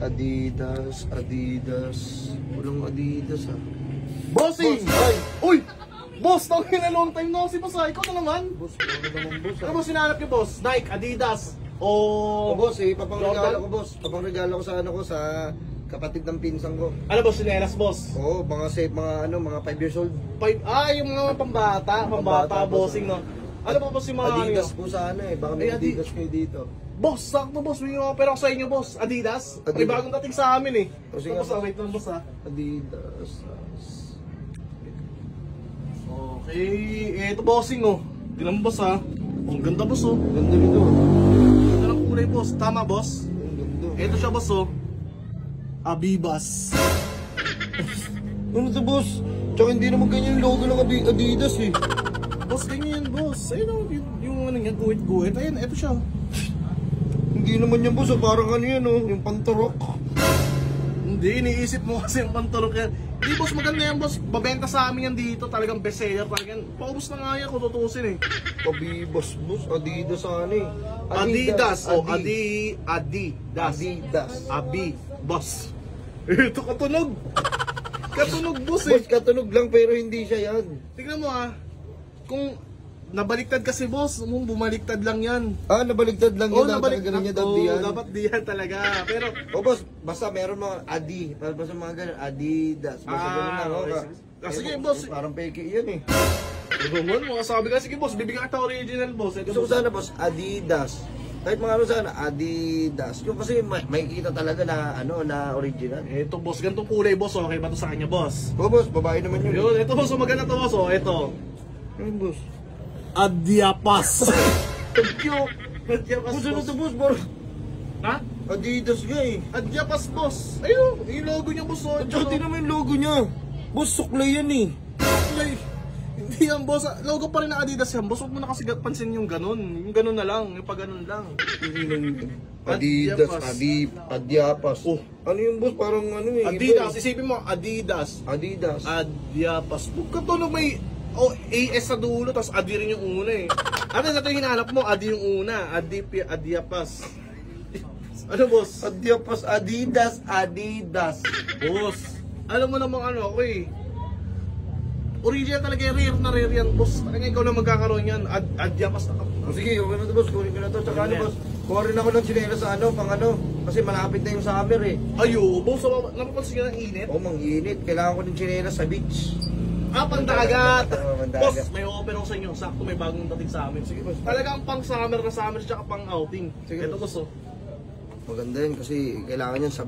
Adidas, Adidas. Walang Adidas ah. Bossing! Boss, ay! Uy! Boss, tawagin na long time no si boss ah. Ikaw na naman. Boss, ano naman boss Ano ah? ba sinahanap niyo boss? Nike, Adidas, o... Oh, boss eh, papangregalo Jordan? ko boss. Papangregalo ko sa ano ko, sa kapatid ng pinsan ko. Ano boss, sinelas boss? Oo, mga safe, mga ano, mga 5 years old. Yung mga pambata, Pambata, bossing no. Ano ba boss yung mga Adidas ano? po sana eh, baka may Ay, Adidas kayo dito. Boss, sakto boss, may offer ako sa inyo boss. Adidas? May Adidas. bagong dating sa amin eh. O, sige, Boss, boss. wait lang boss ah. Adidas. Okay, eto bossing oh. Tingnan mo boss ah. Ang ganda boss oh. Ganda nito. Ganda ng kulay boss. Tama boss? Ang ganda. Eto siya boss oh. Abibas. Ano to boss? Tsaka hindi naman ganyan yung logo ng Adidas eh. Boss, ganyan yan boss. Ayun oh, yung ano niya, guhit-guhit. Ayun, eto siya. Hindi naman yan boss, parang ano yan oh, yung panturok. Hindi, iniisip mo kasi yung panturok yan. Hindi boss, maganda yan boss. Babenta sa amin yan dito. Talagang bestseller. Talagang paubos na nga yan kung tutusin eh. Abibas boss, Adidas sana eh. Adidas. Oh, Adi. Adidas. Adidas. Abi. Boss. Ito katunog. Katunog boss eh. Boss, katunog lang pero hindi siya yan. Tingnan mo ah. Kung nabaliktad kasi boss, bumaliktad lang yan. Ah, nabaligtad lang yun. Nabaliktad. Ganun niya dati yan. Dapat di yan talaga. Pero, O boss, basta meron mga Adi. Basta mga ganun, Adidas. Basta ganun lang. okay, Okay. sige. Sige boss. Parang peke yan eh. Naman mo, sabi ka, sige boss, bibigyan kita original boss. Ito Gusto ko boss. sana boss, Adidas. Kahit mga ano sana, Adidas. Yung kasi may kita talaga na ano na original. Ito boss, ganitong kulay boss, okay ba to sa kanya boss? O boss, babae naman yun. Yun, ito boss, maganda to boss, oh, ito. Ayun boss. Adiapas. Thank you. Adiapas Boss, ano boss. to boss? Bro? Ha? Adidas nga eh. Adiapas boss. Ayun, yung logo niya boss, oh. At saka di naman yung logo niya. Boss, suklay yan eh. Like, hindi yan boss, logo pa rin ng Adidas yan boss. Huwag mo na kasi pansin yung ganun. Yung ganun na lang, yung pag ganun lang. Adidas, Adiapas. Adiapas. Oh. Ano yung boss? Parang ano eh. Adidas, iba isipin mo, Adidas. eh. Adidas. Adiapas. Huwag ka to may AS sa dulo, tapos Adi rin yung una eh. Ano na ito yung hinanap mo? Adi yung una. Adiapas. Ano boss? Adiapas, Adidas, Adidas. Boss, alam mo namang ano ako eh. Original talaga yung rare yan boss. Talaga ikaw na magkakaroon yan. Adiapas na ka. O sige, okay na to boss. Kunin ko na to. Tsaka ano boss? Kuha rin ako ng tsinelas sa ano, pang ano. Kasi malapit na yung summer eh. Ayo, boss, napapansin ka ng init? O, manginit. Kailangan ko ng tsinelas sa beach. Pang dagat. Pang Boss, dagat. may offer ako sa inyo. Sakto may bagong dating sa amin. Sige boss. Talagang pang summer na summer, tsaka pang outing. Sige, Ito boss oh. Maganda yun kasi kailangan yan sa